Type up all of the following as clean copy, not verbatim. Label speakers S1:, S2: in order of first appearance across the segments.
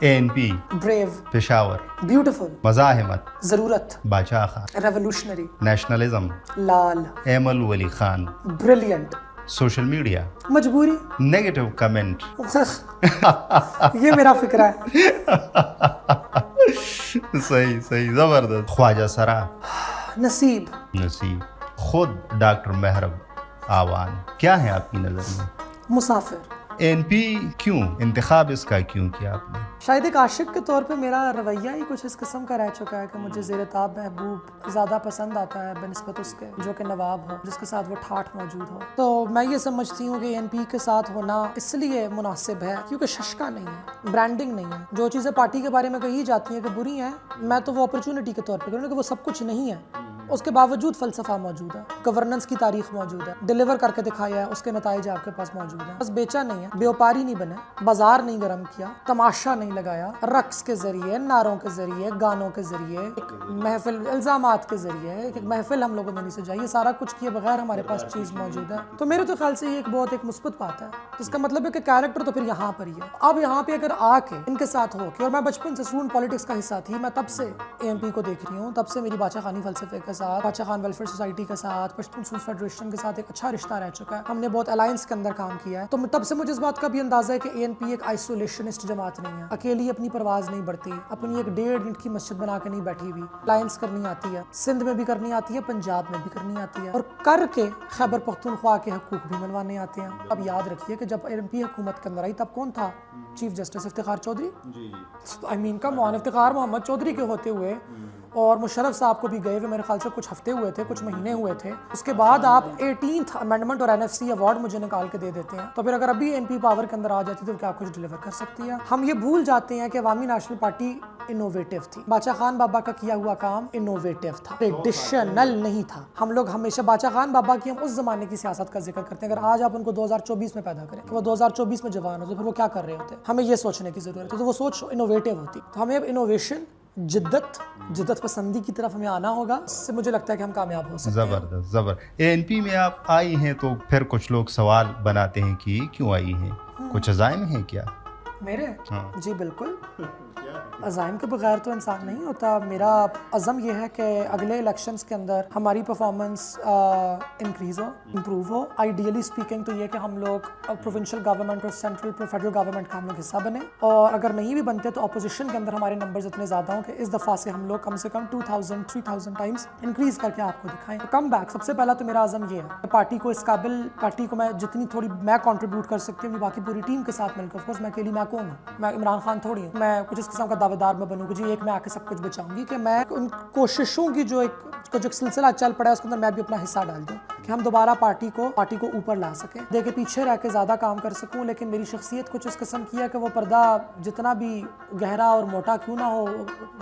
S1: ANP,
S2: brave,
S1: Peshawar,
S2: beautiful,
S1: Mazahimat,
S2: ضرورت,
S1: Bacha Khan,
S2: revolutionary,
S1: Nationalism,
S2: لال,
S1: Amal Wali Khan,
S2: brilliant,
S1: Social Media,
S2: مجبوری.
S1: Negative Comment.
S2: یہ میرا فکر ہے.
S1: صحیح صحیح زبردست. خواجہ سرا,
S2: نصیب,
S1: نصیب, خود ڈاکٹر محرب آوان, کیا ہے آپ کی نظر میں؟
S2: مسافر.
S1: ANP کیوں انتخاب اس کا کیوں کیا آپ نے؟
S2: شاید ایک عاشق کے طور پہ میرا رویہ ہی کچھ اس قسم کا رہ چکا ہے کہ مجھے زیر تاب محبوب زیادہ پسند آتا ہے بنسبت اس کے جو کہ نواب ہو, جس کے ساتھ وہ ٹھاٹھ موجود ہو. تو میں یہ سمجھتی ہوں کہ ANP کے ساتھ ہونا اس لیے مناسب ہے کیونکہ ششکا نہیں ہے, برانڈنگ نہیں ہے. جو چیزیں پارٹی کے بارے میں کہی جاتی ہیں کہ بری ہیں, میں تو وہ اپرچونٹی کے طور پہ کہوں کہ وہ سب کچھ نہیں ہے. اس کے باوجود فلسفہ موجود ہے, گورننس کی تاریخ موجود ہے, ڈیلیور کر کے دکھایا ہے, اس کے نتائج آپ کے پاس موجود ہیں. بس بیچا نہیں ہے, بیوپاری نہیں بنے, بازار نہیں گرم کیا, تماشا نہیں لگایا, رقص کے ذریعے, نعروں کے ذریعے, گانوں کے ذریعے, ایک محفل, الزامات کے ذریعے ایک محفل ہم لوگوں نے نہیں سجائی. یہ سارا کچھ کیے بغیر ہمارے پاس چیز موجود ہے. تو میرے تو خیال سے یہ ایک بہت ایک مثبت بات ہے. اس کا مطلب ہے کہ کیریکٹر تو پھر یہاں پر ہی ہے. اب یہاں پہ اگر آ کے ان کے ساتھ ہو کے, اور میں بچپن سے اسٹوڈنٹ پالیٹکس کا حصہ تھی, میں تب سے ANP کو دیکھ رہی ہوں, تب سے میری باچا خانی فلسفے کے ساتھ, باچا خان ویلفیئر سوسائٹی کے ساتھ, پشتون اسٹوڈنٹس فیڈریشن کے ساتھ ایک اچھا رشتہ رہ چکا ہے. ہم نے بہت الائنس کے اندر کام کیا ہے. تو تب سے مجھے اس بات کا بھی اندازہ ہے کہ ANP ایک آئسولیشنسٹ جماعت نہیں ہے, اکیلی اپنی پرواز نہیں بڑھتی, اپنی ایک 1.5 اینٹ کی مسجد بنا کے نہیں بیٹھی ہوئی. الائنس کرنی آتی ہے, سندھ میں بھی کرنی آتی ہے, پنجاب میں بھی کرنی آتی ہے, اور کر کے خیبر پختونخوا کے حقوق بھی منوانے آتے ہیں. اب یاد رکھیے کہ جب ANP حکومت کے اندر آئی تب کون تھا چیف جسٹس؟ افتخار چودھری. افتخار محمد چودھری کے ہوتے ہوئے, اور مشرف صاحب کو بھی گئے ہوئے میرے خیال سے کچھ ہفتے ہوئے تھے, کچھ مہینے ہوئے تھے. اس کے بعد آپ 18th امینڈمنٹ اور NFC ایوارڈ مجھے نکال کے دے دیتے ہیں. تو پھر اگر ابھی ANP پاور کے اندر آ جاتی تو کیا کچھ ڈیلیور کر سکتی ہے. ہم یہ بھول جاتے ہیں کہ عوامی نیشنل پارٹی انوویٹو تھی. باچا خان بابا کا کیا ہوا کام انوویٹو تھا, ٹریڈیشنل نہیں تھا. ہم لوگ ہمیشہ باچا خان بابا کی ہم اس زمانے کی سیاست کا ذکر کرتے ہیں. اگر آج آپ ان کو 2024 میں پیدا کریں کہ وہ 2024 میں جوان ہوتے, پھر وہ کیا کر رہے ہوتے, ہمیں یہ سوچنے کی ضرورت ہے. تو وہ سوچ انوویٹو ہوتی. تو ہمیں اب انوویشن, جدت پسندی کی طرف ہمیں آنا ہوگا. اس سے مجھے لگتا ہے کہ ہم کامیاب ہو سکتے ہیں.
S1: زبردست زبردست. ANP میں آپ آئی ہیں تو پھر کچھ لوگ سوال بناتے ہیں کہ کیوں آئی ہیں, کچھ عزائم ہیں کیا
S2: میرے؟ جی بالکل, عزائم کے بغیر تو انسان نہیں ہوتا. میرا عزم یہ ہے کہ اگلے الیکشنز کے اندر ہماری پرفارمنس انکریز ہو, امپروو ہو. آئیڈیلی اسپیکنگ تو یہ کہ ہم لوگ پروونشل گورنمنٹ اور سینٹرل فیڈرل گورنمنٹ کا ہم لوگ حصہ بنے, اور اگر نہیں بھی بنتے تو اپوزیشن کے اندر ہمارے نمبرز اتنے زیادہ ہوں کہ اس دفعہ سے ہم لوگ کم سے کم 2000-3000 ٹائمز انکریز کر کے آپ کو دکھائیں. کم بیک سب سے پہلا تو میرا عزم یہ ہے, پارٹی کو اس قابل, پارٹی کو میں جتنی تھوڑی میں کنٹریبیوٹ کر سکتی ہوں باقی پوری ٹیم کے ساتھ مل کر. آف کورس میں اکیلی, میں کون ہوں, میں عمران خان تھوڑی ہوں, میں کچھ اس قسم کا دعوے دار میں بنوں کہ جی ایک میں آ کے سب کچھ بچاؤں گی. کہ میں ان کوششوں کی جو ایک سلسلہ چل پڑا ہے اس کے اندر میں بھی اپنا حصہ ڈال دوں کہ ہم دوبارہ پارٹی کو اوپر لا سکیں. دیکھیں پیچھے رہ کے زیادہ کام کر سکوں, لیکن میری شخصیت کچھ اس قسم کی ہے کہ وہ پردہ جتنا بھی گہرا اور موٹا کیوں نہ ہو,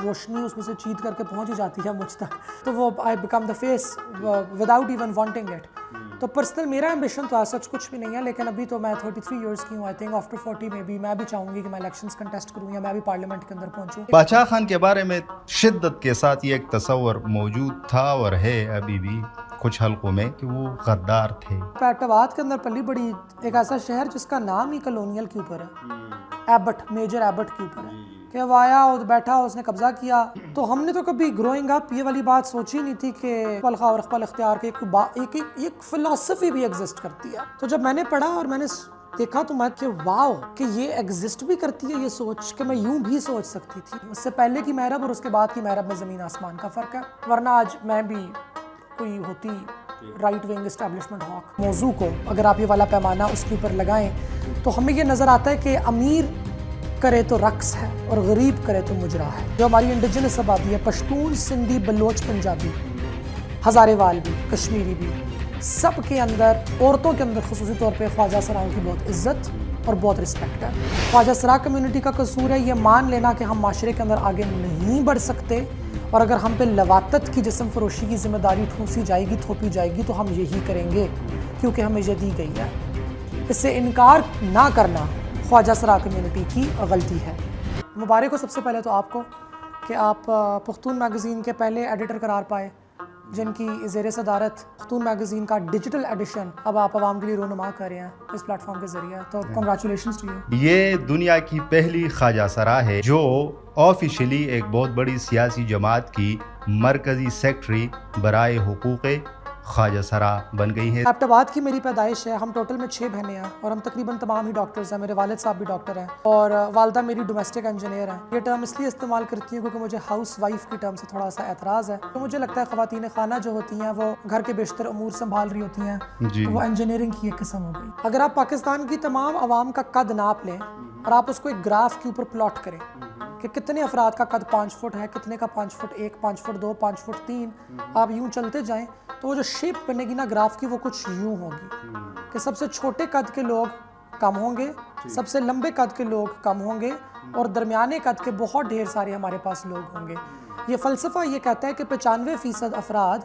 S2: روشنی اس میں سے چیت کر کے پہنچ ہی جاتی ہے مجھ تک. تو وہ I became the face without even wanting it. تو پرسنل میرا ایمبیشن تو ایسا کچھ بھی نہیں ہے, لیکن ابھی تو میں 33 ایئرس کی ہوں. آئی تھنک آفٹر 40 میں بھی میں بھی چاہوں گی کہ میں الیکشنز کنٹیسٹ کروں یا میں بھی پارلیمنٹ کے اندر پہنچوں.
S1: باچا خان کے بارے میں شدت کے ساتھ یہ ایک تصور موجود تھا اور ہے ابھی بھی کچھ حلقوں میں کہ وہ غدار تھے.
S2: پیٹ آباد کے اندر پلی بڑی ایک ایسا شہر جس کا نام ہی کلونیل کے اوپر ہے, ایبٹ, میجر ایبٹ کے اوپر ہے, کہ وہ آیا اور بیٹھا, اس نے قبضہ کیا. تو ہم نے تو کبھی گروئنگ اپ یہ والی بات سوچی نہیں تھی کہ خلقہ اور اخبال اختیار کے ایک فلسفی بھی ایگزسٹ کرتی ہے. تو جب میں نے پڑھا اور میں نے دیکھا تو میں کہ واو کہ یہ ایگزسٹ بھی کرتی ہے, یہ سوچ کہ میں یوں بھی سوچ سکتی تھی. اس سے پہلے کی محرب اور اس کے بعد کی محرب میں زمین آسمان کا فرق ہے. ورنہ آج میں بھی کوئی ہوتی رائٹ ونگ اسٹیبلشمنٹ ہاک. موضوع کو اگر آپ یہ والا پیمانہ اس کے اوپر لگائیں تو ہمیں یہ نظر آتا ہے کہ امیر کرے تو رقص ہے اور غریب کرے تو مجرا ہے. جو ہماری انڈیجنس آبادی ہے, پشتون, سندھی, بلوچ, پنجابی, ہزارے وال بھی, کشمیری بھی, سب کے اندر, عورتوں کے اندر خصوصی طور پہ خواجہ سراؤں کی بہت عزت اور بہت رسپیکٹ ہے. خواجہ سرا کمیونٹی کا قصور ہے یہ مان لینا کہ ہم معاشرے کے اندر آگے نہیں بڑھ سکتے, اور اگر ہم پہ لواطت کی جسم فروشی کی ذمہ داری ٹھونسی جائے گی, تھوپی جائے گی, تو ہم یہی کریں گے کیونکہ ہمیں یہ دی گئی ہے. اس سے انکار نہ کرنا خواجہ سرا کمیونٹی کی غلطی ہے. مبارک ہو سب سے پہلے تو آپ کو کہ آپ پختون میگزین کے پہلے ایڈیٹر قرار پائے. جن کی زیر صدارت خاتون میگزین کا ڈیجیٹل ایڈیشن اب آپ عوام کے لیے رونما کر رہے ہیں اس پلیٹ فارم کے ذریعے. تو کنگریچولیشنز ٹو یو.
S1: یہ دنیا کی پہلی خواجہ سرا ہے جو آفیشلی ایک بہت بڑی سیاسی جماعت کی مرکزی سیکٹری برائے حقوق خواجہ سرا بن گئی ہے.
S2: ایبٹ آباد کی میری پیدائش ہے. ہم ٹوٹل میں 6 بہنیں ہیں اور ہم تقریباً تمام ہی ڈاکٹرز ہیں. میرے والد صاحب بھی ڈاکٹر ہیں اور والدہ میری ڈومیسٹک انجینئر ہیں. یہ ٹرم اس لیے استعمال کرتی ہوں کیونکہ مجھے ہاؤس وائف کی ٹرم سے تھوڑا سا اعتراض ہے. تو مجھے لگتا ہے خواتین خانہ جو ہوتی ہیں وہ گھر کے بیشتر امور سنبھال رہی ہوتی ہیں, وہ انجینئرنگ کی ایک قسم ہو گئی. اگر آپ پاکستان کی تمام عوام کا قد ناپ لیں اور آپ اس کو ایک گراف کے اوپر پلاٹ کریں کہ کتنے افراد کا قد 5 فٹ ہے, کتنے کا 5 فٹ 1, 5 فٹ 2, 5 فٹ 3, آپ یوں چلتے جائیں تو وہ جو شیپ بنے گی نا گراف کی وہ کچھ یوں ہوگی کہ سب سے چھوٹے قد کے لوگ کم ہوں گے, سب سے لمبے قد کے لوگ کم ہوں گے اور درمیانے قد کے بہت ڈھیر سارے ہمارے پاس لوگ ہوں گے. یہ فلسفہ یہ کہتا ہے کہ 95% افراد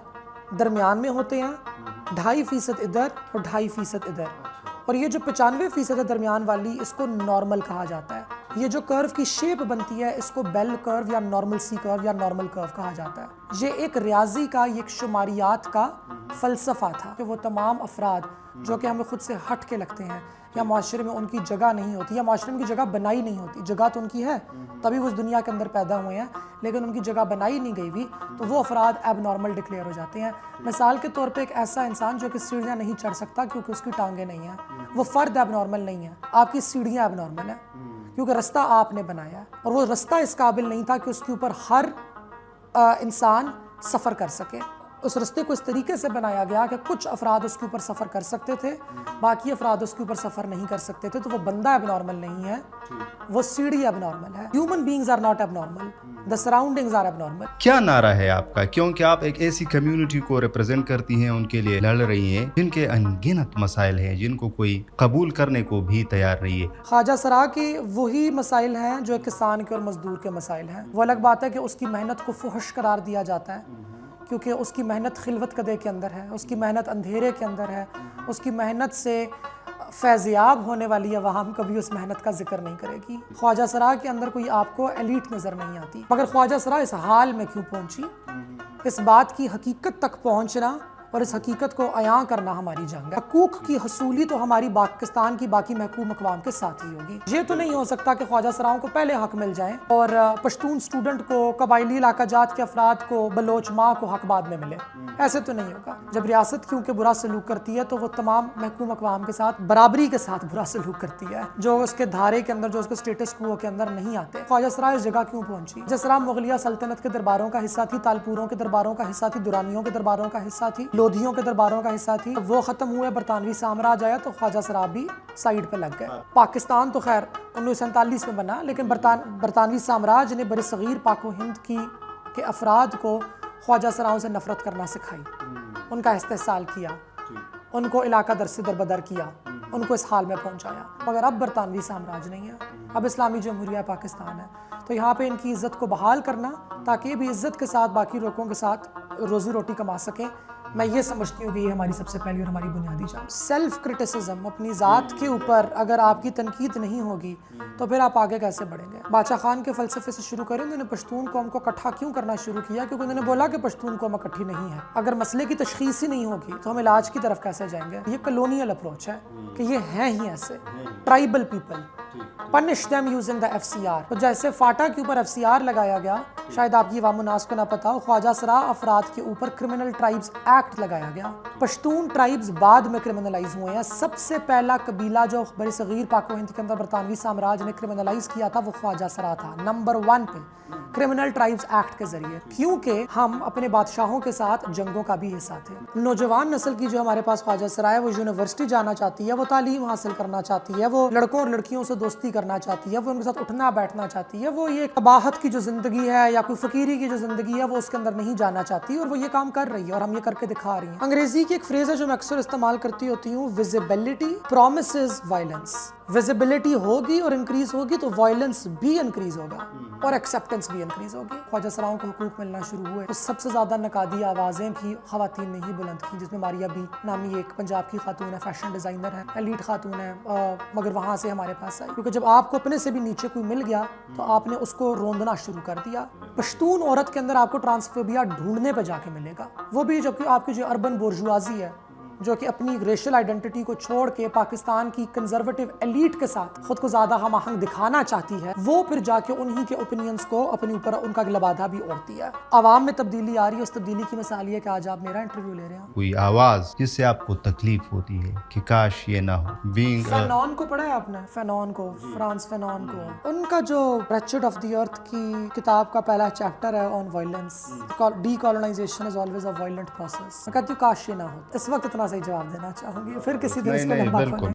S2: درمیان میں ہوتے ہیں, 2.5% ادھر اور 2.5% ادھر, اور یہ جو 95% درمیان والی اس کو نارمل کہا جاتا ہے. یہ جو کرو کی شیپ بنتی ہے اس کو بیل کرو یا نارمل سی کرو یا نارمل کرو کہا جاتا ہے. یہ ایک ریاضی کا, یہ ایک شماریات کا فلسفہ تھا کہ وہ تمام افراد جو کہ ہمیں خود سے ہٹ کے لگتے ہیں یا معاشرے میں ان کی جگہ نہیں ہوتی یا معاشرے میں ان کی جگہ بنائی نہیں ہوتی, جگہ تو ان کی ہے تبھی وہ اس دنیا کے اندر پیدا ہوئے ہیں لیکن ان کی جگہ بنائی نہیں گئی ہوئی, تو وہ افراد ایب نارمل ڈکلیئر ہو جاتے ہیں. مثال کے طور پہ ایک ایسا انسان جو کہ سیڑھیاں نہیں چڑھ سکتا کیونکہ اس کی ٹانگیں نہیں ہیں, وہ فرد ایب نارمل نہیں ہے. آپ کی سیڑھیاں ایب نارمل ہیں کیونکہ رستہ آپ نے بنایا ہے اور وہ رستہ اس قابل نہیں تھا کہ اس کے اوپر ہر انسان سفر کر سکے. اس رستے کو اس طریقے سے بنایا گیا کہ کچھ افراد اس کے اوپر سفر کر سکتے تھے, باقی افراد اس کے اوپر سفر نہیں کر سکتے تھے. تو وہ بندہ ایب نارمل نہیں ہے, وہ سیڑھی ایب نارمل ہے. Human beings are not abnormal, the surroundings are abnormal.
S1: کیا نعرہ ہے آپ کا, کیونکہ آپ ایک ایسی کمیونٹی کو ریپرزینٹ کرتی ہیں, ان کے لیے لڑ رہی ہیں جن کے انگنت مسائل ہیں جن کو کوئی قبول کرنے کو بھی تیار نہیں ہے.
S2: خواجہ سرا کے وہی مسائل ہیں جو ایک کسان کے اور مزدور کے مسائل ہیں. وہ الگ بات ہے کہ اس کی محنت کو فحش قرار دیا جاتا ہے کیونکہ اس کی محنت خلوت کدے کے اندر ہے, اس کی محنت اندھیرے کے اندر ہے, اس کی محنت سے فیضیاب ہونے والی عوام کبھی اس محنت کا ذکر نہیں کرے گی. خواجہ سرا کے اندر کوئی آپ کو ایلیٹ نظر نہیں آتی, مگر خواجہ سرا اس حال میں کیوں پہنچی, اس بات کی حقیقت تک پہنچنا اور اس حقیقت کو عیاں کرنا ہماری جنگ ہے. حقوق کی حصولی تو ہماری پاکستان کی باقی محکوم اقوام کے ساتھ ہی ہوگی. یہ تو نہیں ہو سکتا کہ خواجہ سراؤں کو پہلے حق مل جائیں اور پشتون سٹوڈنٹ کو, قبائلی علاقہ جات کے افراد کو, بلوچ ماں کو حق بعد میں ملے. ایسے تو نہیں ہوگا. جب ریاست کیونکہ برا سلوک کرتی ہے تو وہ تمام محکوم اقوام کے ساتھ برابری کے ساتھ برا سلوک کرتی ہے, جو اس کے دھارے کے اندر, جو اس کے اسٹیٹس کو کے اندر نہیں آتے. خواجہ سرا اس جگہ کیوں پہنچی؟ جس طرح مغلیہ سلطنت کے درباروں کا حصہ تھی, تالپوروں کے درباروں کا حصہ تھی, دورانیوں کے درباروں کا حصہ تھی, لودھیوں کے درباروں کا حصہ تھی, وہ ختم ہوئے, برطانوی سامراج آیا تو خواجہ سرا بھی سائیڈ پہ لگ گئے. پاکستان تو خیر 1947 میں بنا لیکن برطانوی سامراج نے برصغیر پاک و ہند کے افراد کو خواجہ سراؤں سے نفرت کرنا سکھائی, ان کا استحصال کیا, ان کو علاقہ در سے دربدر کیا, ان کو اس حال میں پہنچایا. مگر اب برطانوی سامراج نہیں ہے, اب اسلامی جمہوریہ پاکستان ہے. تو یہاں پہ ان کی عزت کو بحال کرنا تاکہ یہ بھی عزت کے ساتھ باقی لوگوں کے ساتھ روزی روٹی کما سکیں, میں یہ سمجھتی ہوں کہ یہ ہماری سب سے پہلی اور ہماری بنیادی جان. سیلف کرٹیسزم, اپنی ذات کے اوپر اگر آپ کی تنقید نہیں ہوگی تو پھر آپ آگے کیسے بڑھیں گے؟ بادشاہ خان کے فلسفے سے شروع کریں. انہوں نے پشتون قوم کو اکٹھا کیوں کرنا شروع کیا؟ کیونکہ انہوں نے بولا کہ پشتون قوم اکٹھی نہیں ہے. اگر مسئلے کی تشخیص ہی نہیں ہوگی تو ہم علاج کی طرف کیسے جائیں گے؟ یہ کلونیل اپروچ ہے کہ یہ ہیں ہی ایسے tribal people, punish them using the FCR. تو جیسے فاٹا کے اوپر FCR لگایا گیا, شاید آپ کی عوام الناس کو نہ پتا ہو, خواجہ سرا افراد کے اوپر کرمنل ٹرائبز ایکٹ لگایا گیا. پشتون ٹرائبز بعد میں کرمنلائز ہوئے ہیں. سب سے پہلا قبیلہ جو برصغیر پاک و ہند کے اندر برطانوی سامراج نے کرمنلائز کیا تھا وہ خواجہ سرا تھا, نمبر 1 پہ کرمنل ٹرائبز ایکٹ کے ذریعے, کیونکہ ہم اپنے بادشاہوں کے ساتھ جنگوں کا بھی حصہ تھے. نوجوان نسل کی جو ہمارے پاس خواجہ سرا ہے وہ یونیورسٹی جانا چاہتی ہے, وہ تعلیم حاصل کرنا چاہتی ہے, وہ لڑکوں اور لڑکیوں سے دوستی کرنا چاہتی ہے, وہ ان کے ساتھ اٹھنا بیٹھنا چاہتی ہے, وہ یہ قباحت کی جو زندگی ہے یا کوئی فقیری کی جو زندگی ہے وہ اس کے اندر نہیں جانا چاہتی, اور وہ یہ کام کر رہی ہے اور ہم یہ کر کے دکھا رہی ہیں. انگریزی کی ایک فریز ہے جو میں اکثر استعمال کرتی ہوتی ہوں, ویزیبلٹی پرومسز وائلنس. ویزیبلٹی ہوگی اور انکریز ہوگی تو وائلنس بھی انکریز ہوگا اور ایکسیپٹنس بھی بھی انکریز ہوگی. خواجہ سراؤں کو حقوق ملنا شروع ہوئے تو سب سے زیادہ نقادی آوازیں بھی خواتین نے ہی بلند کی, جس میں ماریا بی نامی ایک پنجاب کی خاتون ہے, فیشن ڈیزائنر ہے, ایلیٹ خاتون ہے, مگر وہاں سے ہمارے پاس آئی کیونکہ جب آپ کو اپنے سے بھی نیچے کوئی مل گیا تو آپ نے اس کو روندنا شروع کر دیا. پشتون عورت کے اندر آپ کو ٹرانسفوبیا ڈھونڈنے پہ جا کے ملے گا, وہ بھی جبکہ آپ کی جو اربن بورژوازی ہے جو کہ اپنی ریشل آئیڈینٹی کو چھوڑ کے پاکستان کی کنزرویٹو ایلیٹ کے ساتھ خود کو زیادہ ہم آہنگ دکھانا چاہتی ہے, وہ پھر جا کے انہی کے اوپینینز کو اپنے اوپر ان کا لبادہ بھی اوڑھتی ہے. عوام میں تبدیلی آ رہی ہے, اس تبدیلی کی مثال یہ کہ آج آپ میرا انٹرویو لے رہے ہیں.
S1: کوئی آواز جس سے آپ کو تکلیف ہوتی ہے کہ کاش یہ نہ ہو؟
S2: فینون کو پڑھا ہے آپ نے, فینون کو, فرانس فینون کو, ان کا جو ریچرڈ آف دی ارتھ کی کتاب کا پہلا چیپٹر ہے on violence, decolonization is always a violent process. میں کہتی ہوں کاش یہ نہ ہو. اس وقت اتنا صحیح جواب دینا چاہوں گی, پھر کسی دن اس کو لمبا